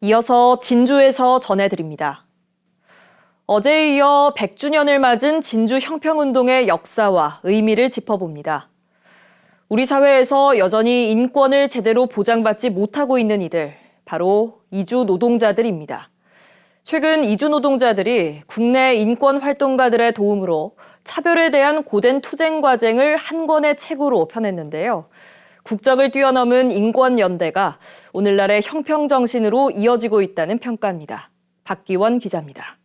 이어서 진주에서 전해드립니다. 어제에 이어 100주년을 맞은 진주 형평운동의 역사와 의미를 짚어봅니다. 우리 사회에서 여전히 인권을 제대로 보장받지 못하고 있는 이들, 바로 이주 노동자들입니다. 최근 이주 노동자들이 국내 인권 활동가들의 도움으로 차별에 대한 고된 투쟁 과정을 한 권의 책으로 펴냈는데요. 국적을 뛰어넘은 인권연대가 오늘날의 형평정신으로 이어지고 있다는 평가입니다. 박기원 기자입니다.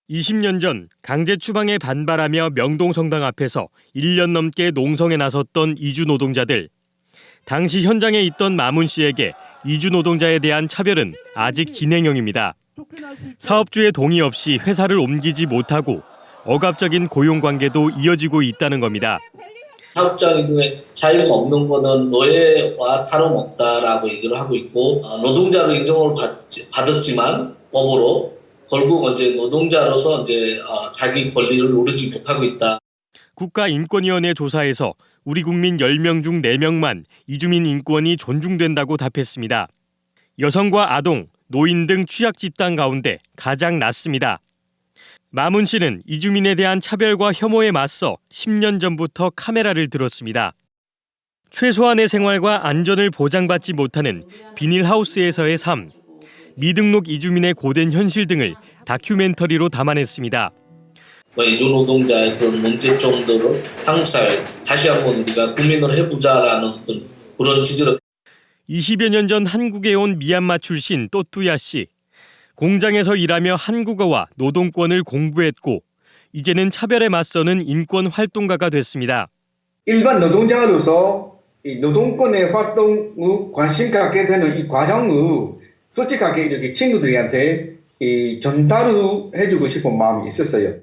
20년 전 강제 추방에 반발하며 명동성당 앞에서 1년 넘게 농성에 나섰던 이주 노동자들. 당시 현장에 있던 마문 씨에게 이주 노동자에 대한 차별은 아직 진행형입니다. 사업주의 동의 없이 회사를 옮기지 못하고 억압적인 고용관계도 이어지고 있다는 겁니다. 사업장 이동에 자유가 없는 것은 노예와 다름없다라고 얘기를 하고 있고, 노동자로 인정을 받았지만 법으로 결국 이제 노동자로서 이제 자기 권리를 누리지 못하고 있다. 국가인권위원회 조사에서 우리 국민 10명 중 4명만 이주민 인권이 존중된다고 답했습니다. 여성과 아동, 노인 등 취약 집단 가운데 가장 낮습니다. 마문 씨는 이주민에 대한 차별과 혐오에 맞서 10년 전부터 카메라를 들었습니다. 최소한의 생활과 안전을 보장받지 못하는 비닐하우스에서의 삶, 미등록 이주민의 고된 현실 등을 다큐멘터리로 담아냈습니다. 이주 노동자의 그런 문제점들을 한국 사회 다시 한번 우리가 고민을 해보자라는 어떤 그런 취지로. 20여 년 전 한국에 온 미얀마 출신 또뚜야 씨. 공장에서 일하며 한국어와 노동권을 공부했고 이제는 차별에 맞서는 인권 활동가가 됐습니다. 일반 노동자로서 이 노동권의 활동에 관심 갖게 되는 이 과정을 솔직하게 이렇게 친구들한테 전달을 해주고 싶은 마음이 있었어요.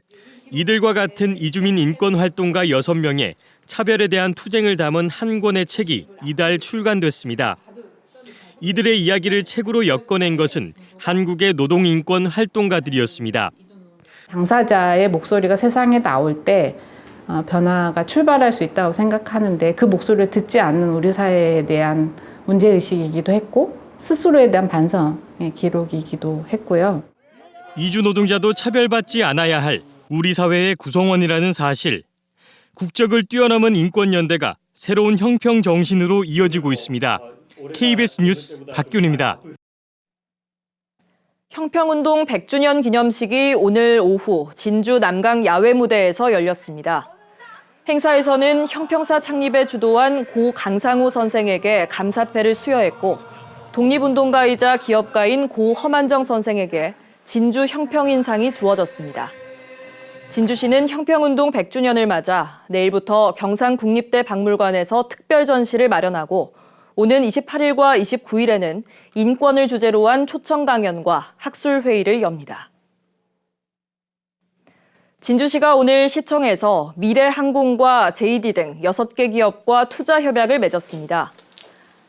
이들과 같은 이주민 인권 활동가 6명의 차별에 대한 투쟁을 담은 한 권의 책이 이달 출간됐습니다. 이들의 이야기를 책으로 엮어낸 것은 한국의 노동인권 활동가들이었습니다. 당사자의 목소리가 세상에 나올 때 변화가 출발할 수 있다고 생각하는데 그 목소리를 듣지 않는 우리 사회에 대한 문제의식이기도 했고 스스로에 대한 반성의 기록이기도 했고요. 이주 노동자도 차별받지 않아야 할 우리 사회의 구성원이라는 사실. 국적을 뛰어넘은 인권연대가 새로운 형평 정신으로 이어지고 있습니다. KBS 뉴스 박균입니다. 형평운동 100주년 기념식이 오늘 오후 진주 남강 야외무대에서 열렸습니다. 행사에서는 형평사 창립에 주도한 고 강상우 선생에게 감사패를 수여했고 독립운동가이자 기업가인 고 허만정 선생에게 진주 형평인상이 주어졌습니다. 진주시는 형평운동 100주년을 맞아 내일부터 경상국립대 박물관에서 특별 전시를 마련하고 오는 28일과 29일에는 인권을 주제로 한 초청 강연과 학술회의를 엽니다. 진주시가 오늘 시청에서 미래항공과 JD 등 6개 기업과 투자 협약을 맺었습니다.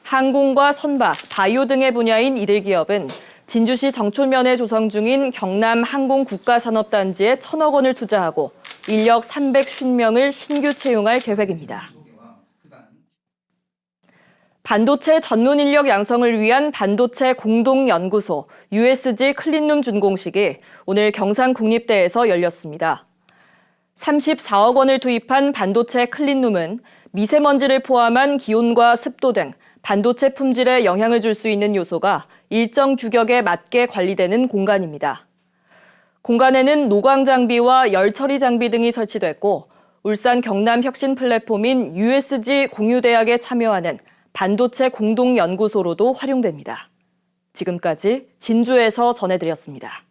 항공과 선박, 바이오 등의 분야인 이들 기업은 진주시 정촌면에 조성 중인 경남 항공국가산업단지에 1,000억 원을 투자하고 인력 350명을 신규 채용할 계획입니다. 반도체 전문 인력 양성을 위한 반도체 공동연구소 USG 클린룸 준공식이 오늘 경상국립대에서 열렸습니다. 34억 원을 투입한 반도체 클린룸은 미세먼지를 포함한 기온과 습도 등 반도체 품질에 영향을 줄 수 있는 요소가 일정 규격에 맞게 관리되는 공간입니다. 공간에는 노광 장비와 열 처리 장비 등이 설치됐고 울산 경남 혁신 플랫폼인 USG 공유대학에 참여하는 반도체 공동연구소로도 활용됩니다. 지금까지 진주에서 전해드렸습니다.